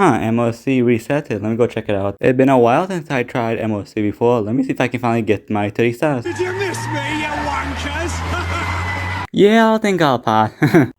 MOC resetted. Let me go check it out. It's been a while since I tried MOC before. Let me see if I can finally get my 30 stars. Did you miss me, you wankers? Yeah, I think I'll pass.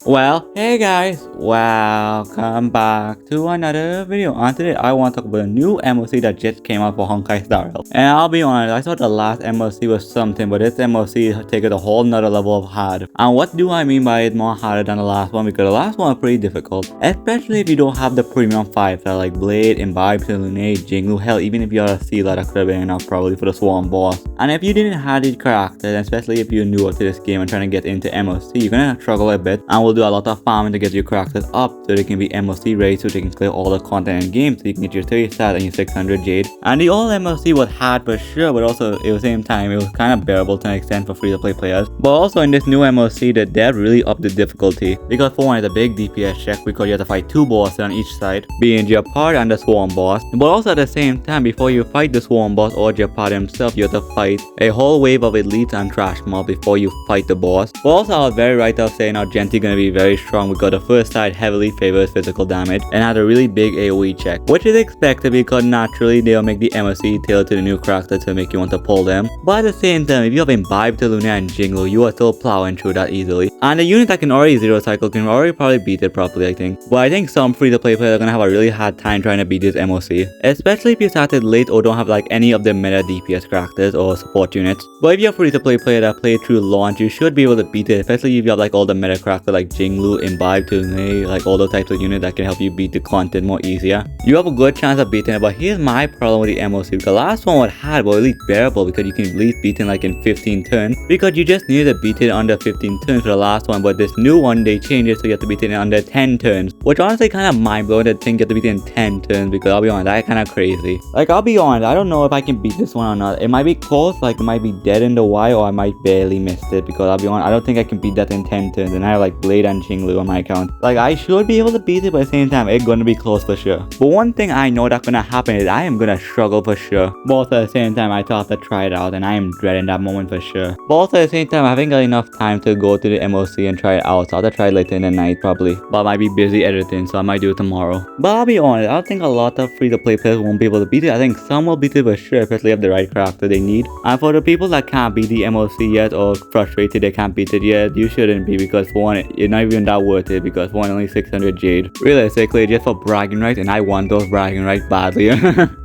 Well, hey guys, welcome back to another video. On today, I want to talk about a new MOC that just came out for Honkai Star Rail. And I'll be honest, I thought the last MOC was something, but this MOC take it a whole nother level of hard. And what do I mean by it more harder than the last one? Because the last one was pretty difficult, especially if you don't have the premium 5 that like Blade, Imbibe, Lunate, Jinglu. Hell, even if you're a Sealer, that could have been enough probably for the Swarm boss. And if you didn't have these characters, especially if you're newer to this game and trying to get into MOC, you're gonna struggle a bit, and we'll do a lot of farming to get your characters up so they can be MOC ready, so they can clear all the content in game, so you can get your 30 stars and your 600 jade. And the old MOC was hard for sure, but also at the same time it was kind of bearable to an extent for free to play players. But also in this new MOC, the dev really upped the difficulty, because for one, it's a big DPS check because you have to fight 2 bosses on each side, being Jeopard and the Swarm boss. But also at the same time, before you fight the Swarm boss or Jeopard himself, you have to fight a whole wave of elites and trash mob before you fight the boss. But also I was very right of saying our Genti gonna be very strong because the first side heavily favors physical damage and had a really big AoE check, which is expected because naturally they'll make the MOC tailored to the new character to make you want to pull them. But at the same time, if you have Imbibe to Luna and Jinglu, you are still plowing through that easily. And the unit that can already zero cycle can already probably beat it properly, I think. But I think some free to play players are gonna have a really hard time trying to beat this MOC, especially if you started late or don't have like any of the meta DPS characters or support units. But if you're a free to play player that played through launch, you should be able to beat it, especially if you have like all the meta characters like Jinglu, Imbibe, Tulane, like all those types of units that can help you beat the content more easier. You have a good chance of beating it, but here's my problem with the MOC. The last one was hard, but at least bearable because you can at least beat it like in 15 turns, because you just needed to beat it under 15 turns for the last one. But this new one, they changed it so you have to beat it in under 10 turns, which honestly kind of mind blowing to think you have to beat it in 10 turns, because I'll be honest, that's kind of crazy. Like, I'll be honest, I don't know if I can beat this one or not. It might be close, like it might be dead in the wire, or I might barely miss it, because I'll be honest, I don't think I can beat that in 10 turns, and I have like Blade and Jinglu on my account. Like, I should be able to beat it, but at the same time, it's gonna be close for sure. But one thing I know that's gonna happen is I am gonna struggle for sure. But also at the same time, I thought to try it out, and I am dreading that moment for sure. But also at the same time, I haven't got enough time to go to the MOC and try it out, so I'll have to try it later in the night probably. But I might be busy editing, so I might do it tomorrow. But I'll be honest, I don't think a lot of free-to-play players won't be able to beat it. I think some will beat it for sure, especially if the right character they need. And for the people that can't beat the MOC yet, or frustrated they can't beat it yet, you shouldn't be, because for one, it's not even that worth it, because for one, only 600 jade. Realistically, just for bragging rights, and I want those bragging rights badly.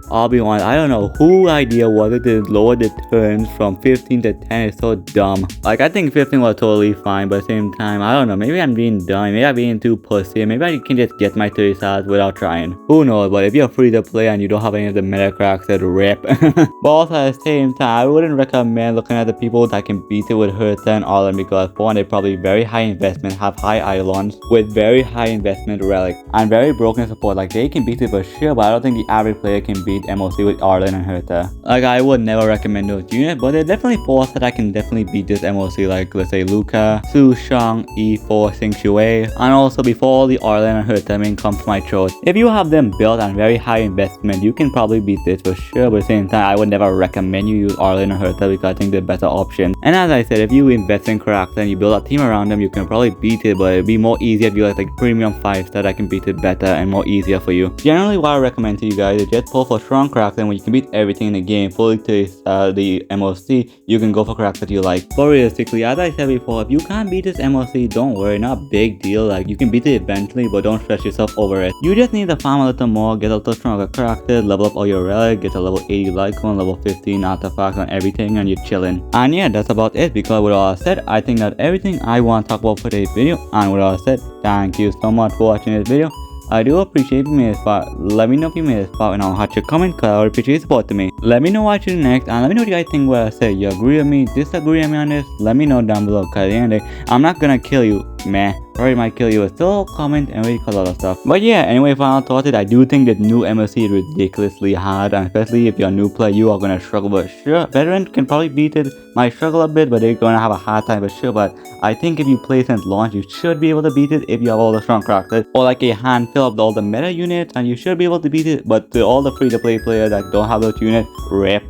I'll be honest, I don't know who idea was it to lower the turns from 15 to 10. It's so dumb. Like, I think 15 was totally fine, but at the same time, I don't know, maybe I'm being dumb, maybe I'm being too pussy, maybe I can just get my 30 stars without trying. Who knows? But if you're free to play and you don't have any of the meta characters, rip. But also at the same time, I wouldn't recommend looking at the people that can beat it with Hertha and Arlen, because for one, they're probably very high investment, have high Eidolons with very high investment relic and very broken support. Like, they can beat it for sure, but I don't think the average player can beat MOC with Arlen and Hertha. Like, I would never recommend those units, but there are definitely forces that I can definitely beat this MOC, like let's say Luca, Su Shang, E4, Xing Shui, and also before all the Arlen and Hertha main come from my throat. If you have them built and very high investment, you can probably beat this for sure, but at the same time, I would never recommend you use Arlen and Hertha, because I think they're better option. And as I said, if you invest in character and you build a team around them, you can probably beat it, but it'd be more easier if you like premium 5 that I can beat it better and more easier for you. Generally, what I recommend to you guys is just pull for strong character, and when you can beat everything in the game fully to the MOC, you can go for character that you like. But realistically, as I said before, if you can't beat this MOC, don't worry, not a big deal. Like, you can beat it eventually, but don't stress yourself over it. You just need to farm a little more, get a little stronger character, level up all your relic, get a level 80 Lycon, level 15 artifacts on everything, and you're chilling. And yeah, that's about it, because with all said, I think that everything I want to talk about for today's video. And with all said, thank you so much for watching this video. I do appreciate if you made it far. Let me know if you made it far, and I'll have your comment, because I would appreciate support to me. Let me know what you do next, and let me know what you guys think what I said. You agree with me, disagree with me on this? Let me know down below, because at the end of the day, I'm not gonna kill you, meh. Or it might kill you, but still comment and really cause a lot of stuff. But yeah, anyway, final thought is, I do think that new MOC is ridiculously hard, and especially if you're a new player, you are gonna struggle. But sure, veterans can probably beat it, might struggle a bit, but they're gonna have a hard time for sure. But I think if you play since launch, you should be able to beat it if you have all the strong characters, or like a handful of all the meta units, and you should be able to beat it. But to all the free-to-play players that don't have those units, rip.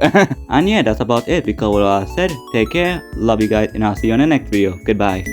And yeah, that's about it, because with all I said, take care, love you guys, and I'll see you on the next video. Goodbye.